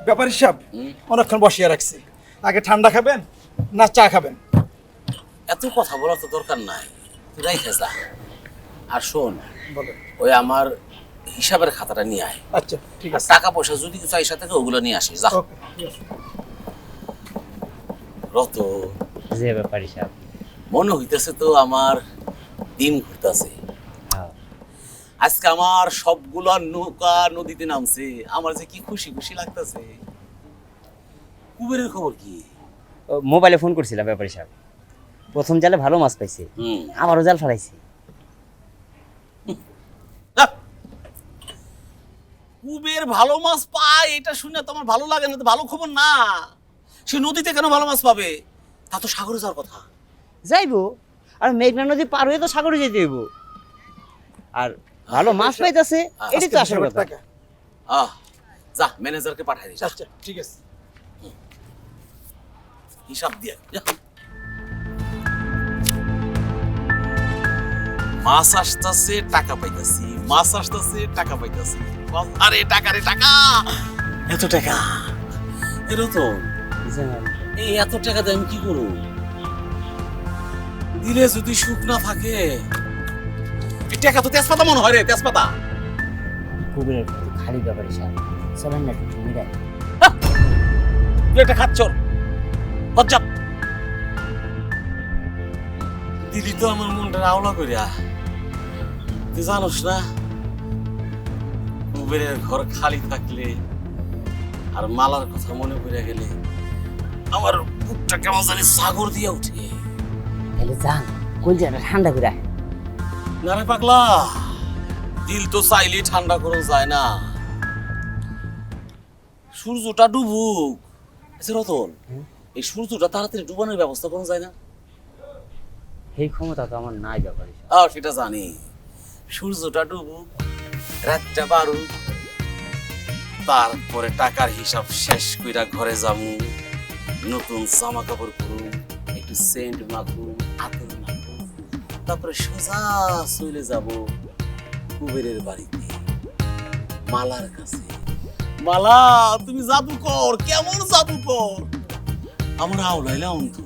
ব্যাপারী সাহেব অনেকক্ষণ বসিয়ে রাখছি, আগে ঠান্ডা খাবেন না চা খাবেন? এত কথা বলার তো দরকার নাই, তুই রাইখে যা। আর শোন, বলেন। ওই আমার হিসাবের খাতাটা নিয়ে আয়। আচ্ছা ঠিক আর আছে। টাকা পয়সা যদি কিছু আইসা থাকে ওগুলো নিয়ে আসিস যা। ওকে ঠিক আছে। রত, যে ব্যাপারী সাহেব। মনে হইতেছে তো আমার দিন ঘুরতেছে। হ্যাঁ। আজকে আমার সবগুলা নৌকা নদীতে নামছে, আমার যে কি খুশি খুশি লাগতেছে। কুবেরের খবর কি? ও, মোবাইলে ফোন করছিলাম ব্যাপারী সাহেব, প্রথম জালে ভালো মাছ পাইছে, আবারও জাল ফালাইছে। যা। কুবের ভালো মাছ পায় এটা শুনে তো আমার ভালো লাগে না, তো ভালো খবর না। সে নদীতে কেন ভালো মাছ পাবে? তা তো সাগরে যাওয়ার কথা। যাইবো, আর মেঘনা নদী পার হয়ে তো সাগরে যেতে হইব। আর ভালো মাছ পাইতেছে, এটাই তো আসল কথা। টাকা। আহ, যা ম্যানেজারকে পাঠাই দিস। আচ্ছা ঠিক আছে। হিসাব দিয়ে যা। মাছ আসতেছে টাকা পাইতেছি, মাছ আসতেছে টাকা পাইতেছি। আরে টাকা রে টাকা, এত টাকা। এরো তো এই এত টাকা দিয়ে আমি কি করব? দিলে যদি সুখ না থাকে। এই টাকা তো তেজপাতা মনে হয় রে, তেজপাতা। কুবেরের খালি ব্যাপারী সাহেব, চলেন না একটু মিরাই। তুই একটা খাচ্ছর হজ্জাব দিলি তো আমার মনটা আওলা করিয়া। তুই জানোস না, কুবেরের ঘর খালি থাকলে আর মালার কথা মনে পড়ে গেলে আমার বুকটা কেমন জানি সাগর দিয়ে উঠে। তাহলে যান, কলজাটা ঠান্ডা করে আয়। না রে পাগলা, দিল তো চাইলেই ঠান্ডা করে যায় না। সূর্যটা ডুবুক। আচ্ছা রতন, এই সূর্যটা তাড়াতাড়ি ডুবানোর ব্যবস্থা করা যায় না? এই ক্ষমতা তো আমার নাই ব্যাপারী সাহেব। সেটা জানি। সূর্যটা ডুবুক, রাতটা বাড়ুক, তারপরে টাকার হিসাব শেষ কইরা ঘরে যামু, নতুন জামা কাপড় পরুম, একটু সেন্ট মাখুম, আতর মাখুম, তারপরে সোজা চলে যাব কুবেরের বাড়িতে, মালার কাছে। মালা, তুমি জাদুকর, কেমন জাদুকর! আমরা আওলাইলাম তো।